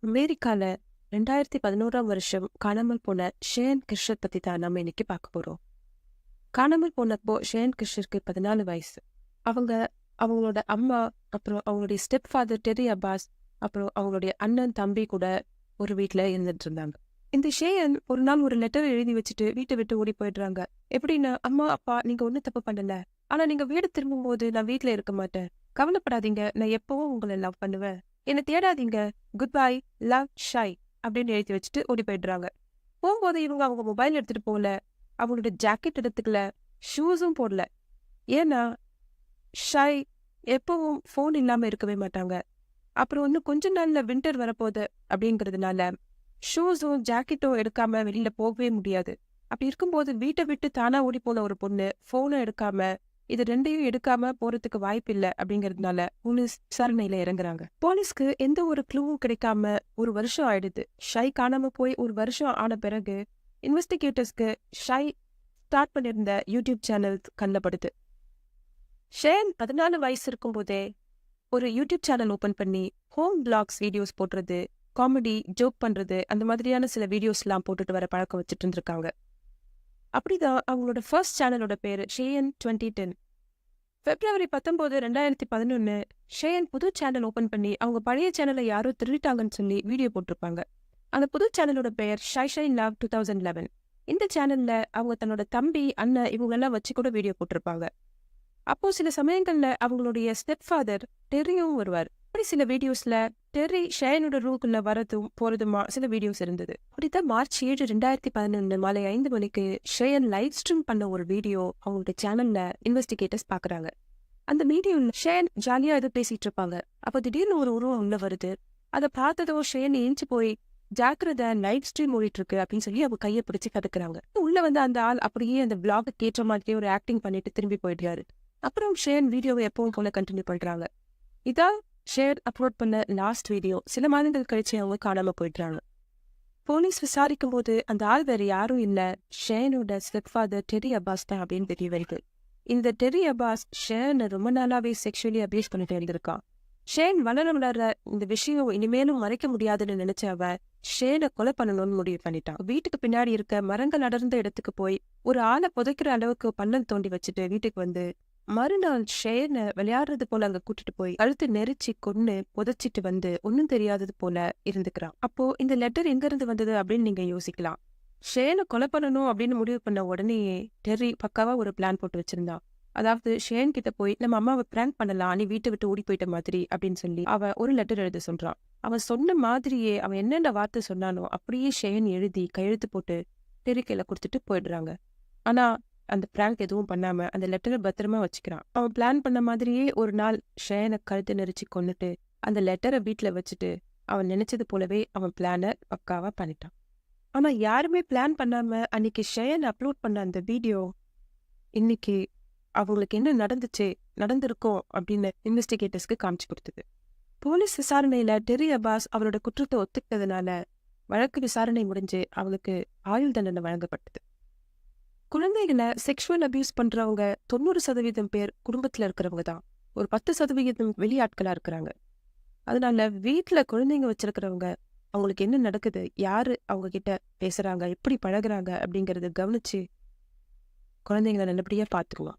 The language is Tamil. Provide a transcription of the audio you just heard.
அமெரிக்கால 2011ஆம் வருஷம் காணாமல் போன ஷேன் கிர்ஷர் பத்தி தான் நம்ம இன்னைக்கு பார்க்க போறோம். காணாமல் போனப்போ ஷேன் கிர்ஷருக்கு 14 வயசு. அவங்க அவங்களோட அம்மா, அப்புறம் அவங்களுடைய ஸ்டெப் ஃபாதர் டெர்ரி அப்பாஸ், அப்புறம் அவங்களுடைய அண்ணன், தம்பி கூட ஒரு வீட்ல இருந்துட்டு இருந்தாங்க. இந்த ஷேயன் ஒரு நாள் ஒரு லெட்டர் எழுதி வச்சுட்டு வீட்டை விட்டு ஓடி போயிடுறாங்க. எப்படின்னா, அம்மா, அப்பா, நீங்க ஒண்ணும் தப்பு பண்ணல. ஆனா நீங்க வீடு திரும்பும்போது நான் வீட்ல இருக்க மாட்டேன். கவலைப்படாதீங்க, நான் எப்பவும் உங்களை லவ் பண்ணுவேன். என்ன தேடாதீங்க. குட் பை, லவ், ஷை அப்படின்னு எழுதி வச்சுட்டு ஓடி போயிடுறாங்க. போகும்போது இவங்க அவங்க மொபைல் எடுத்துட்டு போகல, அவங்களோட ஜாக்கெட் எடுத்துக்கல, ஷூஸும் போடல. ஏன்னா ஷை எப்பவும் ஃபோன் இல்லாம இருக்கவே மாட்டாங்க. அப்புறம் இன்னும் கொஞ்ச நாள்ல வின்டர் வரப்போகுது அப்படிங்கிறதுனால ஷூஸும் ஜாக்கெட்டும் எடுக்காம வெளியில போகவே முடியாது. அப்படி இருக்கும்போது வீட்டை விட்டு தானா ஓடி போன ஒரு பொண்ணு போனை எடுக்காம, இது ரெண்டையும் எடுக்காம போறதுக்கு வாய்ப்பு இல்லை அப்படிங்கிறதுனால போலீஸ் விசாரணையில இறங்குறாங்க. போலீஸ்க்கு எந்த ஒரு க்ளூவும் கிடைக்காம ஒரு வருஷம் ஆயிடுது. ஷை காணாம போய் ஒரு வருஷம் ஆன பிறகு இன்வெஸ்டிகேட்டர்ஸ்க்கு ஷை ஸ்டார்ட் பண்ணியிருந்த யூடியூப் சேனல் கண்ணில் படுது. ஷேன் 14 வயசு இருக்கும்போதே ஒரு யூடியூப் சேனல் ஓபன் பண்ணி ஹோம் பிளாக்ஸ் வீடியோஸ் போடுறது, காமெடி ஜோக் பண்றது, அந்த மாதிரியான சில வீடியோஸ் எல்லாம் போட்டுட்டு வர பழக்கம் வச்சுட்டு இருந்திருக்காங்க. அப்படிதான் அவங்களோட ஃபர்ஸ்ட் சேனலோட பேரு ஷேயன் 2010. பிப்ரவரி 19, 2011 ஷேயன் புது சேனல் ஓபன் பண்ணி அவங்க பழைய சேனலை யாரோ திருடிட்டாங்கன்னு சொல்லி வீடியோ போட்டிருப்பாங்க. அந்த புது சேனலோட பெயர் ஷை ஷை லவ் 2011. இந்த சேனல்ல அவங்க தன்னோட தம்பி, அண்ணன் இவங்களெல்லாம் வச்சு கூட வீடியோ போட்டிருப்பாங்க. அப்போ சில சமயங்கள்ல அவங்களுடைய ஸ்டெப் ஃபாதர் டெர்ரியும் வருவார். அப்படி சில வீடியோஸ்ல டெர்ரி ஷேயனோட ரூம்குள்ள வரதும் போறதுமா சில வீடியோஸ் இருந்தது. அப்படித்தான் March 7, 2011 மாலை 5 மணிக்கு ஷேயன் லைவ் ஸ்ட்ரீம் பண்ண ஒரு வீடியோ அவங்களுடைய சேனல்ல இன்வெஸ்டிகேட்டர்ஸ் பாக்குறாங்க. அந்த வீடியோல ஷேயன் ஜாலியா ஏதோ பேசிட்டு இருப்பாங்க. அப்போ திடீர்னு ஒரு உருவம் உள்ள வருது. அதை பார்த்ததும் ஷேயன் ஏஞ்சி போய் ஜாக்கிரதை, லைவ் ஸ்ட்ரீம் ஓடிட்டு இருக்கு அப்படின்னு சொல்லி அவங்க கையை பிடிச்சு கத்துக்கிறாங்க. உள்ள வந்து அந்த ஆள் அப்படியே அந்த பிளாக கேட்ட மாதிரியே ஒரு ஆக்டிங் பண்ணிட்டு திரும்பி போயிடுறாரு. அப்புறம் ஷேன் வீடியோவை எப்பவும் போல கண்டினியூ பண்றாங்க. இதான் ஷேர் அப்லோட் பண்ண லாஸ்ட் வீடியோ. சில மாதங்கள் கழிச்சு அவங்க காணாம போயிடுறாங்க. போலீஸ் விசாரிக்கும் போது அந்த ஆள் வேற யாரும் இல்ல, ஷேனோட ஸ்டெப் ஃபாதர் டெர்ரி அப்பாஸ் தான் அப்படின்னு தெரிய வருது. இந்த டெர்ரி அப்பாஸ் ஷேனை ரொம்ப நாளாவே செக்ஷுவலி அபியூஸ் பண்ணிட்டு இருந்திருக்கான். ஷேன் வளர வளர இந்த விஷயம் இனிமேலும் மறைக்க முடியாதுன்னு நினைச்ச அவன் ஷேனை கொலை பண்ணணும்னு முடிவு பண்ணிட்டான். வீட்டுக்கு பின்னாடி இருக்க மரங்கள் அடர்ந்த இடத்துக்கு போய் ஒரு ஆளை புதைக்கிற அளவுக்கு பள்ளம் தோண்டி வச்சுட்டு வீட்டுக்கு வந்து மறுநாள் ஷேனை விளையாடுறது போல அங்க கூட்டிட்டு போய் கழுத்து நெரிச்சு கொன்னு புதைச்சிட்டு வந்து ஒன்னும் தெரியாதது போல இருந்துக்கிறான். அப்போ இந்த லெட்டர் எங்க இருந்து வந்தது அப்படின்னு நீங்க யோசிக்கலாம். ஷேனை கொலை பண்ணணும் அப்படின்னு முடிவு பண்ண உடனேயே டெர்ரி பக்காவா ஒரு பிளான் போட்டு வச்சிருந்தான். அதாவது ஷேன் கிட்ட போய் நம்ம அம்மாவை பிராங்க் பண்ணலாம், நீ வீட்டை விட்டு ஓடி போயிட்ட மாதிரி அப்படின்னு சொல்லி அவன் ஒரு லெட்டர் எழுத சொல்றான். அவன் சொன்ன மாதிரியே அவன் என்னென்ன வார்த்தை சொன்னானோ அப்படியே ஷேன் எழுதி கையெழுத்து போட்டு டெர்ரி கையில கொடுத்துட்டு போயிடுறாங்க. ஆனா அந்த பிராங்க் எதுவும் பண்ணாம அந்த லெட்டரை பத்திரமா வச்சுக்கிறான். அவன் பிளான் பண்ண மாதிரியே ஒரு நாள் ஷேனை கழுத்தை நெரிச்சு கொன்னுட்டு அந்த லெட்டரை வீட்டுல வச்சுட்டு அவன் நினைச்சது போலவே அவன் பிளானை பக்காவா பண்ணிட்டான். ஆனா யாருமே பிளான் பண்ணாம அன்னைக்கு ஷேன் அப்லோட் பண்ண அந்த வீடியோ இன்னைக்கு அவங்களுக்கு என்ன நடந்திருக்கோம் அப்படின்னு இன்வெஸ்டிகேட்டர்ஸ்க்கு காமிச்சு கொடுத்தது. போலீஸ் விசாரணையில டெர்ரி அப்பாஸ் அவரோட குற்றத்தை ஒத்துக்கிட்டதுனால வழக்கு விசாரணை முடிஞ்சு அவங்களுக்கு ஆயுள் தண்டனை வழங்கப்பட்டது. குழந்தைகளை செக்ஷுவல் அபியூஸ் பண்றவங்க 90% பேர் குடும்பத்துல இருக்கிறவங்க தான். ஒரு 10% வெளியாட்களா இருக்கிறாங்க. அதனால வீட்டுல குழந்தைங்க வச்சிருக்கிறவங்க அவங்களுக்கு என்ன நடக்குது, யாரு அவங்க கிட்ட பேசுறாங்க, எப்படி பழகுறாங்க அப்படிங்கறத கவனிச்சு குழந்தைங்களை நல்லபடியா பாத்துக்குவோம்.